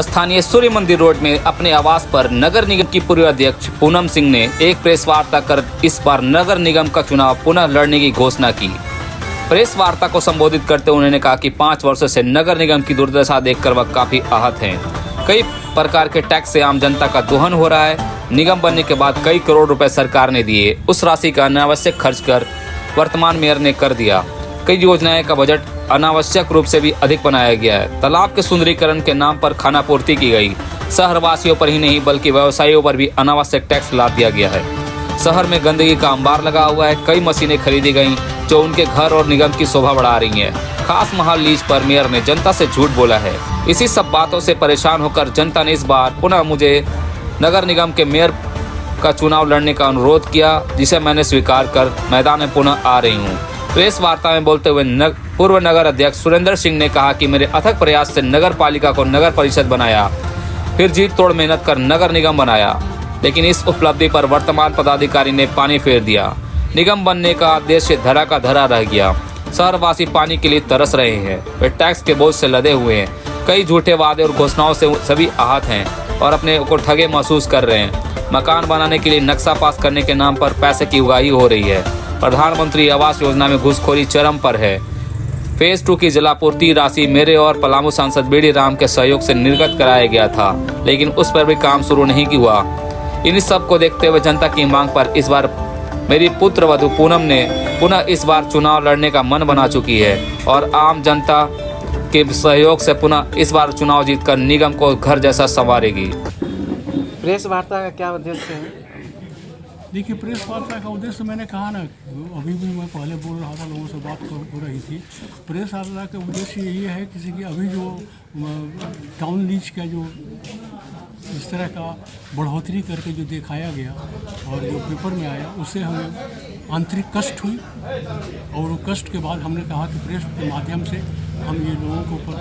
स्थानीय सूर्य मंदिर रोड में अपने आवास पर नगर निगम की पूर्व अध्यक्ष पूनम सिंह ने एक प्रेस वार्ता कर इस बार नगर निगम का चुनाव पुनः लड़ने की घोषणा की। प्रेस वार्ता को संबोधित करते हुए उन्होंने कहा कि 5 वर्षों से नगर निगम की दुर्दशा देखकर वह काफी आहत हैं। कई प्रकार के टैक्स से आम जनता का दोहन हो रहा है। निगम बनने के बाद कई करोड़ रुपए सरकार ने दिए, उस राशि का अनावश्यक खर्च कर वर्तमान मेयर ने कर दिया। कई योजनाएं का बजट अनावश्यक रूप से भी अधिक बनाया गया है। तालाब के सुंदरीकरण के नाम पर खानापूर्ति की गई। शहरवासियों पर ही नहीं बल्कि व्यवसायियों पर भी अनावश्यक टैक्स लाद दिया गया है। शहर में गंदगी का अंबार लगा हुआ है। कई मशीनें खरीदी गई जो उनके घर और निगम की शोभा बढ़ा रही हैं। खास महाल लीज पर मेयर ने जनता से झूठ बोला है। इसी सब बातों से परेशान होकर जनता ने इस बार पुनः मुझे नगर निगम के मेयर का चुनाव लड़ने का अनुरोध किया, जिसे मैंने स्वीकार कर मैदान में पुनः आ रही हूँ। प्रेस वार्ता में बोलते हुए पूर्व नगर अध्यक्ष सुरेंद्र सिंह ने कहा कि मेरे अथक प्रयास से नगर पालिका को नगर परिषद बनाया, फिर जी तोड़ मेहनत कर नगर निगम बनाया, लेकिन इस उपलब्धि पर वर्तमान पदाधिकारी ने पानी फेर दिया। निगम बनने का उद्देश्य धरा का धरा रह गया। शहरवासी पानी के लिए तरस रहे हैं। वे टैक्स के बोझ से लदे हुए हैं। कई झूठे वादे और घोषणाओं से सभी आहत हैं और अपने को ठगे महसूस कर रहे हैं। मकान बनाने के लिए नक्शा पास करने के नाम पर पैसे की उगाही हो रही है। प्रधानमंत्री आवास योजना में घुसखोरी चरम पर है। फेज 2 की जलापूर्ति राशि मेरे और पलामू सांसद बीडी राम के सहयोग से निर्गत कराया गया था, लेकिन उस पर भी काम शुरू नहीं हुआ। इन सब को देखते हुए जनता की मांग पर इस बार मेरी पुत्र वधू पूनम ने पुनः इस बार चुनाव लड़ने का मन बना चुकी है और आम जनता के सहयोग से पुनः इस बार चुनाव जीतकर निगम को घर जैसा संवारेगी। प्रेस वार्ता का क्या उद्देश्य है? देखिए, प्रेस वार्ता का उद्देश्य मैंने कहा ना, अभी भी मैं पहले बोल रहा था, लोगों से बात हो रही थी। प्रेस वार्ता का उद्देश्य यही है किसी की अभी जो टाउन लीज का जो इस तरह का बढ़ोतरी करके जो दिखाया गया और जो पेपर में आया, उससे हमें आंतरिक कष्ट हुई और वो कष्ट के बाद हमने कहा कि प्रेस के माध्यम से हम ये लोगों के ऊपर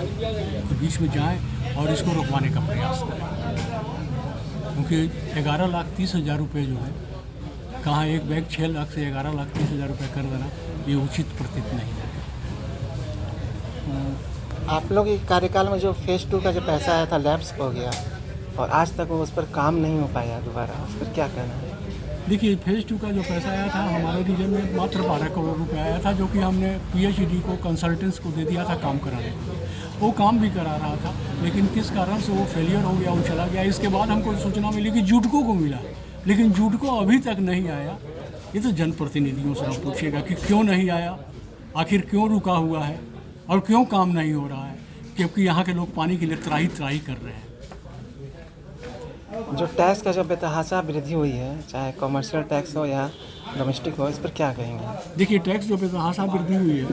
बीच में जाएं और इसको रुकवाने का प्रयास करें, क्योंकि 11,30,000 रुपये जो है, कहाँ एक बैग 6 लाख से 11,30,000 रुपये कर देना, ये उचित प्रतीत नहीं है। आप लोग के कार्यकाल में जो फेज 2 का जो पैसा आया था लैप्स हो गया और आज तक वो उस पर काम नहीं हो पाया दोबारा, उस पर क्या कहना है? देखिए, फेज 2 का जो पैसा आया था हमारे रीजन में मात्र 12 करोड़ रुपए आया था, जो कि हमने PhD को कंसल्टेंट्स को दे दिया था काम कराने के लिए। वो काम भी करा रहा था, लेकिन किस कारण से वो फेलियर हो गया, वो चला गया। इसके बाद हमको सूचना मिली कि जुडको को मिला, लेकिन जुडको अभी तक नहीं आया। ये तो जनप्रतिनिधियों से आप पूछिएगा कि क्यों नहीं आया, आखिर क्यों रुका हुआ है और क्यों काम नहीं हो रहा है, क्योंकि यहाँ के लोग पानी के लिए त्राही कर रहे हैं। जो टैक्स का जो बेतहाशा वृद्धि हुई है, चाहे कमर्शियल टैक्स हो या डोमेस्टिक हो, इस पर क्या कहेंगे? देखिए, टैक्स जो बेतहाशा वृद्धि हुई है,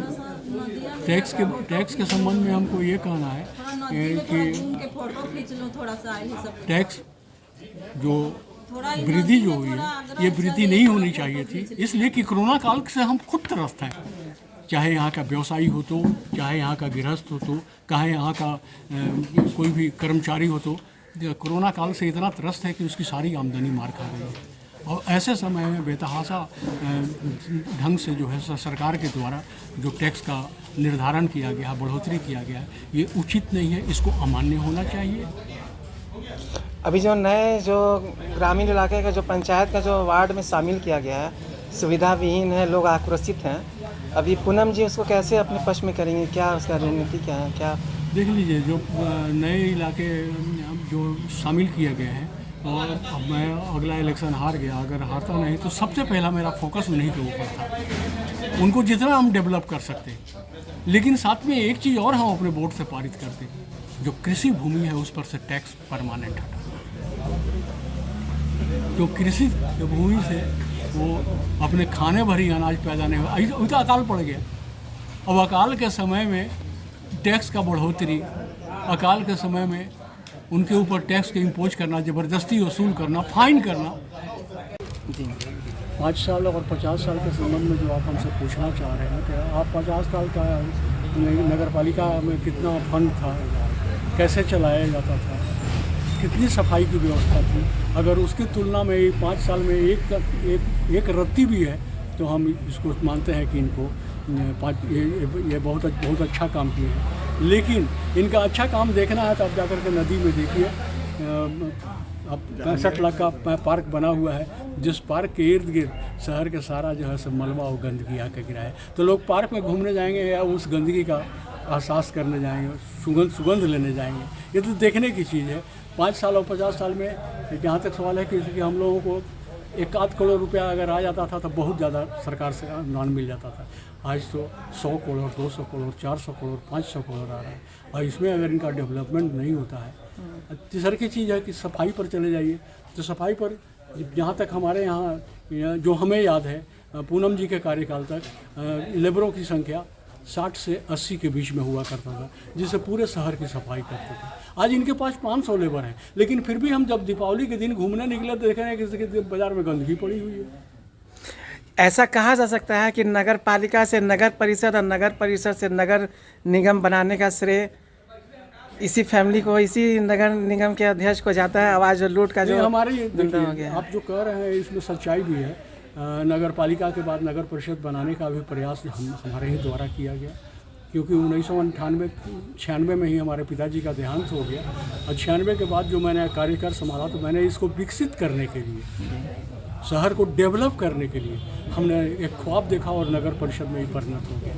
टैक्स के संबंध में हमको ये कहना है कि टैक्स जो वृद्धि जो हुई है, ये वृद्धि नहीं होनी चाहिए थी, इसलिए कि कोरोना काल से हम खुद त्रस्त हैं। चाहे यहाँ का व्यवसायी हो तो, चाहे यहाँ का गृहस्थ हो तो, चाहे यहाँ का कोई भी कर्मचारी हो तो, कोरोना काल से इतना त्रस्त है कि उसकी सारी आमदनी मार खा गई है। और ऐसे समय में बेतहाशा ढंग से जो है सरकार के द्वारा जो टैक्स का निर्धारण किया गया, बढ़ोतरी किया गया, ये उचित नहीं है, इसको अमान्य होना चाहिए। अभी जो नए जो ग्रामीण इलाके का जो पंचायत का जो वार्ड में शामिल किया गया है, सुविधा विहीन है, लोग आक्रोशित हैं। अभी पूनम जी उसको कैसे अपने पक्ष में करेंगे? क्या उसका रणनीति क्या है? क्या देख लीजिए, जो नए इलाके जो शामिल किए गए हैं, और अब मैं अगला इलेक्शन हार गया, अगर हारता नहीं तो सबसे पहला मेरा फोकस उन्हीं के ऊपर था। उनको जितना हम डेवलप कर सकते, लेकिन साथ में एक चीज़ और हम अपने बोर्ड से पारित करते, जो कृषि भूमि है उस पर से टैक्स परमानेंट हटा। जो कृषि भूमि से वो अपने खाने भर ही अनाज पैदा नहीं हुआ। अभी तो अकाल पड़ गया। अब अकाल के समय में टैक्स का बढ़ोतरी, अकाल के समय में उनके ऊपर टैक्स के इम्पोज करना, ज़बरदस्ती वसूल करना, फाइन करना। जी 5 साल और 50 साल के संबंध में जो आप हमसे पूछना चाह रहे हैं कि आप 50 साल का नगर पालिका में कितना फंड था, कैसे चलाया जाता था, कितनी सफाई की व्यवस्था थी, अगर उसकी तुलना में 5 साल में एक रत्ती भी है तो हम इसको मानते हैं कि इनको ये बहुत अच्छा काम किए हैं। लेकिन इनका अच्छा काम देखना है तो आप जाकर के नदी में देखिए, अब 65 लाख का पार्क बना हुआ है, जिस पार्क के इर्द गिर्द शहर के सारा जो है सब मलबा और गंदगी आकर गिरा है। तो लोग पार्क में घूमने जाएंगे या उस गंदगी का एहसास करने जाएंगे, सुगंध लेने जाएंगे, ये तो देखने की चीज़ है। 5 साल और 50 साल में जहाँ तक सवाल है कि हम लोगों को 1-8 करोड़ रुपया अगर आ जाता था तो बहुत ज़्यादा सरकार से अनुदान मिल जाता था। आज तो 100 करोड़, 200 करोड़, 400 करोड़, 500 करोड़ आ रहा है, और इसमें अगर इनका डेवलपमेंट नहीं होता है। तीसरी की चीज़ है कि सफाई पर चले जाइए, तो सफाई पर जहाँ तक हमारे यहाँ जो हमें याद है पूनम जी के कार्यकाल तक लेबरों की संख्या 60 से 80 के बीच में हुआ करता था, जिससे पूरे शहर की सफाई करते थे। आज इनके पास 500 लेबर हैं, लेकिन फिर भी हम जब दीपावली के दिन घूमने निकले तो देख रहे हैं कि बाजार में गंदगी पड़ी हुई है। ऐसा कहा जा सकता है कि नगर पालिका से नगर परिषद और नगर परिषद से नगर निगम बनाने का श्रेय इसी फैमिली को, इसी नगर निगम के अध्यक्ष को जाता है। आवाज़ लूट का जो हमारे धंधा हो गया, आप जो कह रहे हैं इसमें सच्चाई भी है। नगर पालिका के बाद नगर परिषद बनाने का भी प्रयास हमारे ही द्वारा किया गया, क्योंकि 1998-96 में ही हमारे पिताजी का देहांत हो गया, और 96 के बाद जो मैंने कार्यकाल संभाला तो मैंने इसको विकसित करने के लिए, शहर को डेवलप करने के लिए हमने एक ख्वाब देखा और नगर परिषद में ही परिणत हो गया।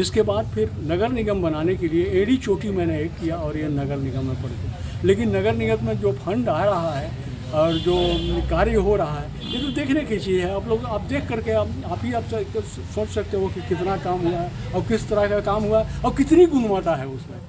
इसके बाद फिर नगर निगम बनाने के लिए एड़ी चोटी मैंने एक किया और ये नगर निगम में पड़ गया। लेकिन नगर निगम में जो फंड आ रहा है और जो कार्य हो रहा है, ये तो देखने की चीज़ है। आप देख करके आप ही सोच सकते हो कि कितना काम हुआ है और किस तरह का काम हुआ है और कितनी गुणवत्ता है उसमें।